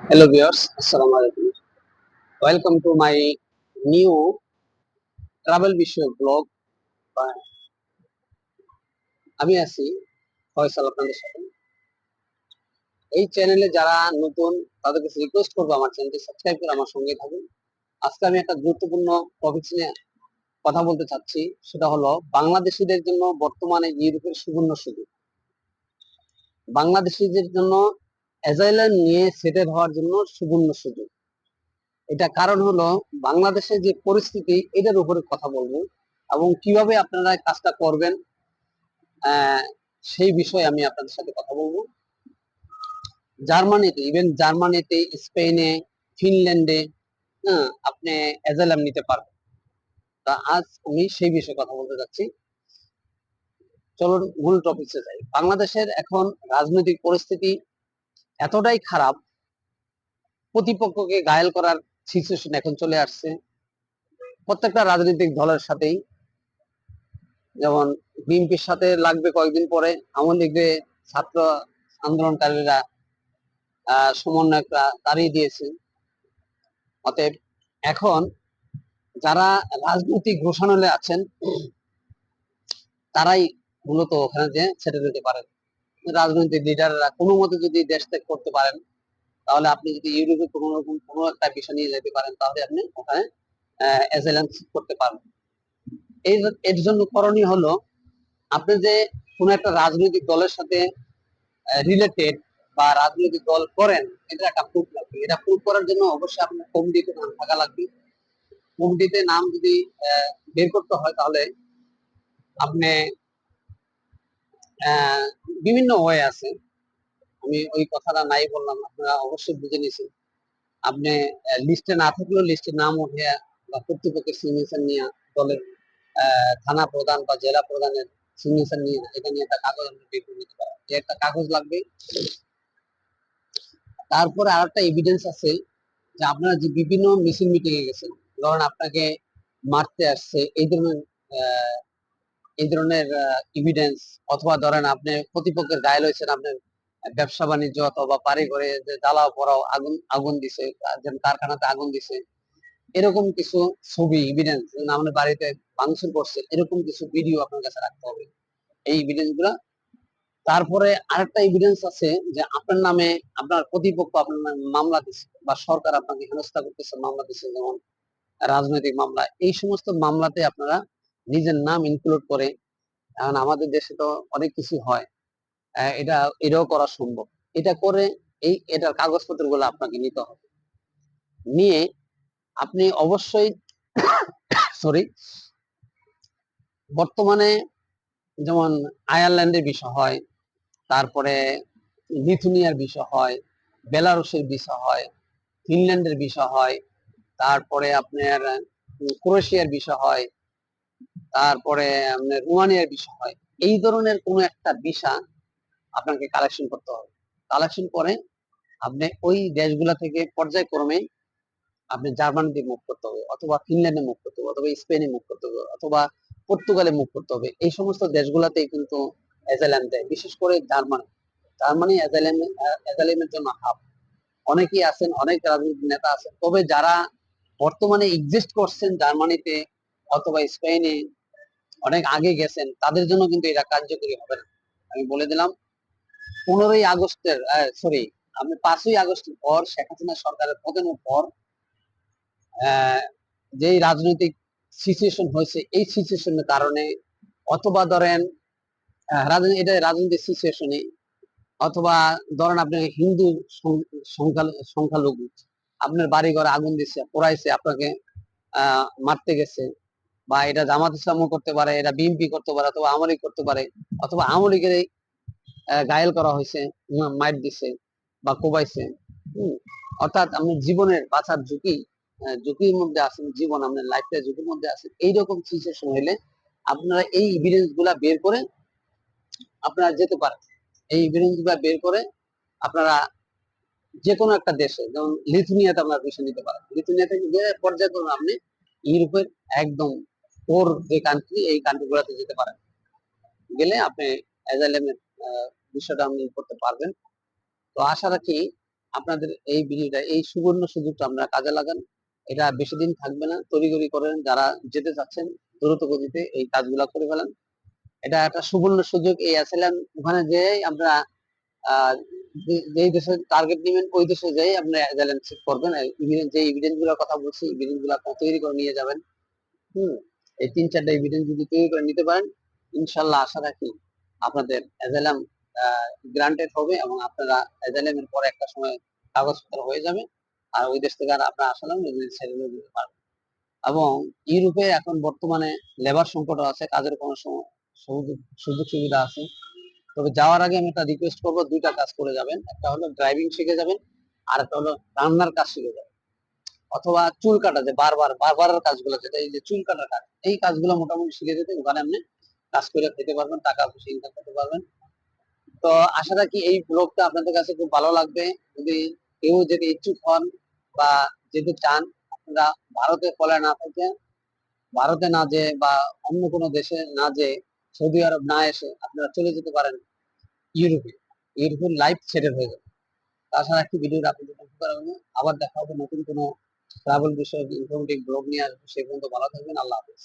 Hello viewers, Assalamu alaikum. Welcome to my new travel বিষয়ক blog. আমি আছি ফয়সাল আপনাদের সাথে। এই চ্যানেলে যারা নতুন তাদের কাছে রিকোয়েস্ট করবো আমার চ্যানেলটি সাবস্ক্রাইব করে আমার সঙ্গে থাকুন। আজকে আমি একটা গুরুত্বপূর্ণ টপিক নিয়ে কথা বলতে চাচ্ছি, সেটা হলো বাংলাদেশিদের জন্য বর্তমানে ইউরোপের সুবর্ণ সুযোগ। বাংলাদেশিদের জন্য অ্যাজাইলাম নিয়ে সেটেল হওয়ার জন্য সুবর্ণ সুযোগ। এটা কারণ হলো বাংলাদেশের যে পরিস্থিতি, এটার উপরে কথা বলবো এবং কিভাবে আপনারা কাজটা করবেন সেই বিষয়ে আমি আপনাদের সাথে কথা বলবো। জার্মানিতে, ইভেন জার্মানিতে, স্পেনে, ফিনল্যান্ডে আপনি অ্যাজাইলাম নিতে পারবেন। তা আজ আমি সেই বিষয়ে কথা বলতে যাচ্ছি। চলুন মূল টপিকে যাই। বাংলাদেশের এখন রাজনৈতিক পরিস্থিতি এতটাই খারাপ, প্রতিপক্ষকে ঘায়েল করার সিচুয়েশন এখন চলে আসছে প্রত্যেকটা রাজনৈতিক দলের সাথেই। যেমন বিএনপির সাথে লাগবে কয়েকদিন পরে, আওয়ামী লীগের ছাত্র আন্দোলনকারীরা সমন্বয়করা তাড়িয়ে দিয়েছে। অতএব এখন যারা রাজনৈতিক ঘোষণালে আছেন তারাই মূলত ওখানে যে সেটেল হতে পারেন। রাজনৈতিক লিডাররা কোনো মতে যদি দেশ ত্যাগ করতে পারেন, তাহলে আপনি যদি ইউরোপে কোনো রকম কোনো একটা বিষয় নিয়ে যেতে পারেন, তাহলে আপনি ওখানে অ্যাজাইলাম করতে পারবেন। এর জন্য করণীয় হলো, আপনি যে কোনো একটা রাজনৈতিক দলের সাথে রিলেটেড বা রাজনৈতিক দল করেন, এটা একটা প্রুফ লাগবে। এটা প্রুফ করার জন্য অবশ্যই আপনার কমিটিতে নাম থাকা লাগবে। কমিটিতে নাম যদি বের করতে হয়, তাহলে আপনি বিভিন্ন ওয়ে আছে, আমি ওই কথাটা নাই বললাম, আপনারা অবশ্যই বুঝে নিয়েছেন। আপনি লিস্টে না থাকলেও লিস্টে নাম উঠে বা কর্তৃপক্ষের সিগনেচার নিয়ে, দলের থানা প্রধান বা জেলা প্রধানের সিগনেচার নিয়ে, এটা নিয়ে একটা কাগজ আপনি বের করে নিতে পারেন। একটা কাগজ লাগবে। তারপরে আর একটা এভিডেন্স আছে যে আপনারা যে বিভিন্ন মিছিল মিটিং এ গেছেন, ধরেন আপনাকে মারতে আসছে, এই ধরনের এভিডেন্স, অথবা ধরেন আপনি প্রতিপক্ষের ঘায়েল হয়েছেন, আপনার ব্যবসা বাণিজ্য অথবা বাড়ি ঘরে যে জ্বালাও পড়াও, আগুন আগুন দিছে, যেমন কারখানাতে আগুন দিছে, এরকম কিছু ছবি এভিডেন্স, আপনার বাড়িতে ভাঙচুর করছে, এরকম কিছু ভিডিও আপনার কাছে রাখতে হবে, এই এভিডেন্স গুলা। তারপরে আরেকটা এভিডেন্স আছে যে আপনার নামে আপনার প্রতিপক্ষ আপনার নামে মামলা দিচ্ছে, বা সরকার আপনাকে হেনস্থা করতেছে, মামলা দিচ্ছে, যেমন রাজনৈতিক মামলা। এই সমস্ত মামলাতে আপনারা নিজের নাম ইনক্লুড করে, কারণ আমাদের দেশে তো অনেক কিছু হয়, এটাও করা সম্ভব। এটা করে এটার কাগজপত্র গুলো আপনাকে নিতে হবে। নিয়ে আপনি অবশ্যই সরি বর্তমানে যেমন আয়ারল্যান্ডের বিষয় হয়, তারপরে লিথুনিয়ার বিষয় হয়, বেলারুশের বিষয় হয়, ফিনল্যান্ডের বিষয় হয়, তারপরে আপনার ক্রোয়েশিয়ার বিষয় হয়, তারপরে আপনার রোমানিয়ার বিষয় হয়। এই ধরনের কোনো একটা ভিসা আপনাকে কালেকশন করতে হবে। কালেকশন করে আপনি ওই দেশগুলা থেকে পর্যায়ক্রমে আপনি জার্মানিতে মুভ করতে হবে, অথবা ফিনল্যান্ডে মুভ করতে হবে, অথবা স্পেনে মুভ করতে হবে, অথবা পর্তুগালে মুভ করতে হবে। এই সমস্ত দেশগুলাতেই কিন্তু অ্যাজাইলাম দেয়, বিশেষ করে জার্মানি। জার্মানি অ্যাজাইলামের জন্য হাব। অনেকেই আছেন, অনেক রাজনৈতিক নেতা আছেন, তবে যারা বর্তমানে এক্সিস্ট করছেন জার্মানিতে অথবা স্পেনে, অনেক আগে গেছেন, তাদের জন্য কিন্তু এটা কার্যকরী হবে না। আমি বলে দিলাম, 15ই আগস্টের সরি আমি 5ই আগস্টের পর, শেখ হাসিনা সরকারের পতনের পর যেই রাজনৈতিক সিচুয়েশন হয়েছে, এই সিচুয়েশনের কারণে, অথবা ধরেন এটা রাজনৈতিক সিচুয়েশনে, অথবা ধরেন আপনি হিন্দু সংখ্যালঘু, আপনার বাড়ি ঘরে আগুন দিচ্ছে, পোড়াইছে, আপনাকে মারতে গেছে, বা এটা জামাত ইসলামও করতে পারে, এটা বিএনপি করতে পারে, অথবা আওয়ামী লীগ করতে পারে, অথবা আওয়ামী লীগের ঘায়েল করা হয়েছে, মাইর দিছে বা কোবাইছে। অর্থাৎ আপনি জীবনের বাঁচার ঝুঁকির মধ্যে আছেন, জীবন আপনার লাইফটা ঝুঁকির মধ্যে আছেন, এইরকম সিচুয়েশন হলে আপনারা এই এভিডেন্স গুলা বের করে আপনারা যেতে পারেন। এই এভিডেন্স গুলা বের করে আপনারা যে কোনো একটা দেশে, যেমন লিথুনিয়াতে আপনারা ভিসা নিতে পারেন। লিথুনিয়া থেকে যে পর্যায়ক্রমে আপনি ইউরোপের একদম কোর যে কান্ট্রি, এই কান্ট্রি গুলাতে যেতে পারেন। গেলে আপনি অ্যাজাইলামের বিষয়টা আপনি করতে পারবেন। তো আশা রাখি আপনাদের এই ভিডিওটা, এই সুবর্ণ সুযোগটা আপনারা কাজে লাগান। এটা বেশি দিন থাকবে না, তড়িঘড়ি করেন, যারা যেতে চাচ্ছেন দ্রুত গতিতে এই কাজগুলা করে ফেলেন। এটা একটা সুবর্ণ সুযোগ। এই অ্যাসাইলাম ওখানে যে আমরা যেই দেশে টার্গেট নেবেন ওই দেশে যাই আপনি অ্যাসাইলাম চেক করবেন, যে এভিডেন্স গুলোর কথা বলছি এভিডেন্স গুলো আপনি তৈরি করে নিয়ে যাবেন। হুম, এই 3-4টা এভিডেন্স যদি তৈরি করে নিতে পারেন, ইনশাল্লাহ আশা রাখি আপনাদের অ্যাসাইলাম গ্রান্টেড হবে এবং আপনারা অ্যাসাইলামের পরে একটা সময় কাগজপত্র হয়ে যাবে, আর ওই দেশ থেকে আর আপনার আসালাম ছেড়ে দিতে পারবেন। এবং ইউরোপে এখন বর্তমানে লেবার সংকট আছে, কাজের কোনো সুযোগ সুবিধা আছে। তবে যাওয়ার আগে আমি একটা রিকোয়েস্ট করবো, 2টা কাজ করে যাবেন। একটা হলো ড্রাইভিং শিখে যাবেন, আর একটা হলো রান্নার কাজ শিখে যাবেন, অথবা চুল কাটা, যে বারবারের কাজগুলো, যেটা এই যে চুল কাটার কাজ, এই কাজগুলো মোটামুটি শিখে যেতে ওখানে আপনি কাজ করে খেতে পারবেন, টাকা পয়সা ইনকাম করতে পারবেন। তো আশা রাখি এই ব্লগটা আপনাদের কাছে খুব ভালো লাগবে। যদি কেউ যেতে ইচ্ছুক হন বা যেতে চান, আপনারা ভারতে ফলে না থেকে, ভারতে না যেয়ে বা অন্য কোনো দেশে না যেয়ে, সৌদি আরব না এসে আপনারা চলে যেতে পারেন ইউরোপে। ইউরোপের লাইফ সেটেল হয়ে যাবে। তাছাড়া একটি ভিডিওটা আপনাদের উপকার হবে। আবার দেখা হবে নতুন কোনো ট্রাভেল বিষয়ক ইনফরমেটিভ ব্লগ নিয়ে আসবো। সে পর্যন্ত ভালো থাকবেন। আল্লাহ হাফেজ।